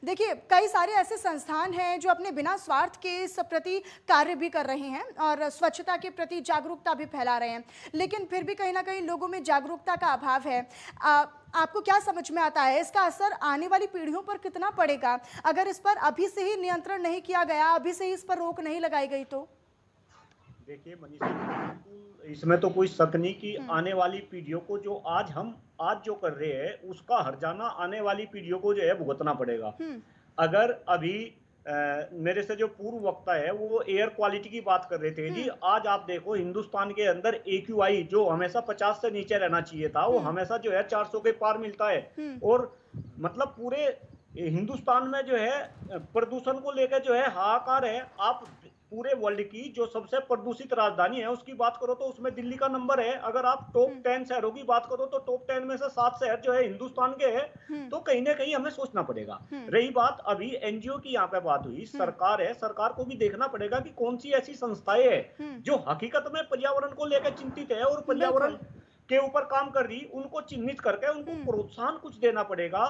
देखिए, कई सारे ऐसे संस्थान हैं जो अपने बिना स्वार्थ के इस प्रति कार्य भी कर रहे हैं और स्वच्छता के प्रति जागरूकता भी फैला रहे हैं, लेकिन फिर भी कहीं ना कहीं लोगों में जागरूकता का अभाव है। आपको क्या समझ में आता है, इसका असर आने वाली पीढ़ियों पर कितना पड़ेगा अगर इस पर अभी से ही नियंत्रण नहीं किया गया, अभी से ही इस पर रोक नहीं लगाई गई तो? देखिए मनीषा जी, बिल्कुल इसमें तो कोई शक नहीं कि आने वाली पीढ़ियों को जो आज जो कर रहे हैं उसका हर्जाना आने वाली पीढ़ियों को जो है भुगतना पड़ेगा। अगर अभी मेरे से जो पूर्व वक्ता है वो एयर क्वालिटी की बात कर रहे थे जी, आज आप देखो हिंदुस्तान के अंदर एक्यूआई जो हमेशा 50 से नीचे रहना चाहिए था वो हमेशा जो है 400 के पार मिलता है। और मतलब पूरे हिंदुस्तान में जो है प्रदूषण को लेकर जो है हाहाकार है। आप पूरे वर्ल्ड की जो सबसे प्रदूषित राजधानी है उसकी बात करो तो उसमें दिल्ली का नंबर है। अगर आप टॉप 10 शहरों की बात करो तो टॉप 10 में से 7 शहर जो है हिंदुस्तान के हैं। तो कहीं ना कहीं हमें सोचना पड़ेगा। रही बात अभी एनजीओ की, यहाँ पे बात हुई, सरकार है, सरकार को भी देखना पड़ेगा कि कौन सी ऐसी संस्थाएं हैं जो हकीकत में पर्यावरण को लेकर चिंतित है और पर्यावरण के ऊपर काम कर रही, उनको चिन्हित करके उनको प्रोत्साहन कुछ देना पड़ेगा।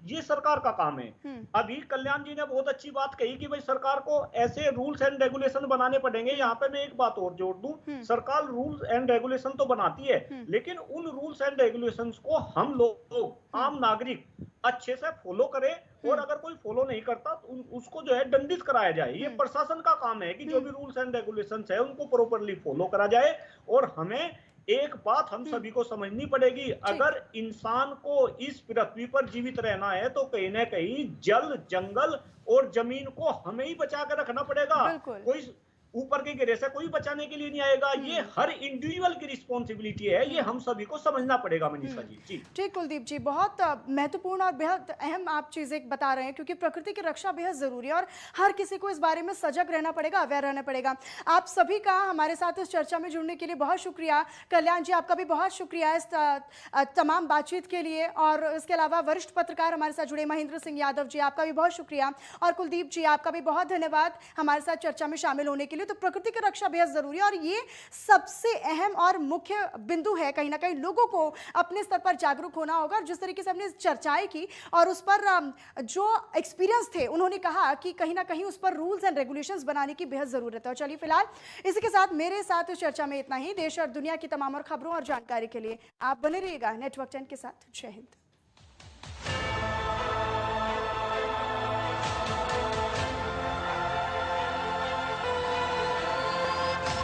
ये सरकार का काम है। अभी कल्याण जी ने बहुत अच्छी बात कही कि भाई सरकार को ऐसे रूल्स एंड रेगुलेशन बनाने पड़ेंगे। यहाँ पे मैं एक बात और जोड़ दूं, सरकार रूल्स एंड रेगुलेशन तो बनाती है लेकिन उन रूल्स एंड रेगुलेशंस को हम लोग आम नागरिक अच्छे से फॉलो करें और अगर कोई फॉलो नहीं करता तो उसको जो है दंडित कराया जाए। ये प्रशासन का काम है कि जो भी रूल्स एंड रेगुलेशंस है उनको प्रॉपरली फॉलो करा जाए। और हमें एक बात हम सभी को समझनी पड़ेगी, अगर इंसान को इस पृथ्वी पर जीवित रहना है तो कहीं ना कहीं जल, जंगल और जमीन को हमें ही बचा कर रखना पड़ेगा। कोई ऊपर के गिरे से कोई बचाने के लिए नहीं आएगा। ये हर इंडिविजुअल की रिस्पॉन्सिबिलिटी है, ये हम सभी को समझना पड़ेगा। मनीषा जी जी ठीक, कुलदीप जी, बहुत महत्वपूर्ण और बेहद अहम आप चीजें बता रहे हैं क्योंकि प्रकृति की रक्षा बेहद जरूरी है और हर किसी को इस बारे में सजग रहना पड़ेगा, अवेयर रहना पड़ेगा। आप सभी का हमारे साथ इस चर्चा में जुड़ने के लिए बहुत शुक्रिया। कल्याण जी, आपका भी बहुत शुक्रिया इस तमाम बातचीत के लिए। और इसके अलावा वरिष्ठ पत्रकार हमारे साथ जुड़े महेंद्र सिंह यादव जी, आपका भी बहुत शुक्रिया। और कुलदीप जी, आपका भी बहुत धन्यवाद हमारे साथ चर्चा में शामिल होने के लिए। तो प्रकृति की रक्षा बेहद जरूरी है और ये सबसे अहम और मुख्य बिंदु है। कहीं ना कहीं लोगों को अपने स्तर पर जागरूक होना होगा। जिस तरीके से हमने चर्चाएं की और उस पर जो एक्सपीरियंस थे उन्होंने कहा कि कहीं ना कहीं उस पर रूल्स एंड रेगुलेशंस बनाने की बेहद जरूरत है। और चलिए फिलहाल इसी के साथ मेरे साथ इस चर्चा में इतना ही। देश और दुनिया की तमाम और खबरों और जानकारी के लिए आप बने रहिएगा नेटवर्क 10 के साथ। जय हिंद।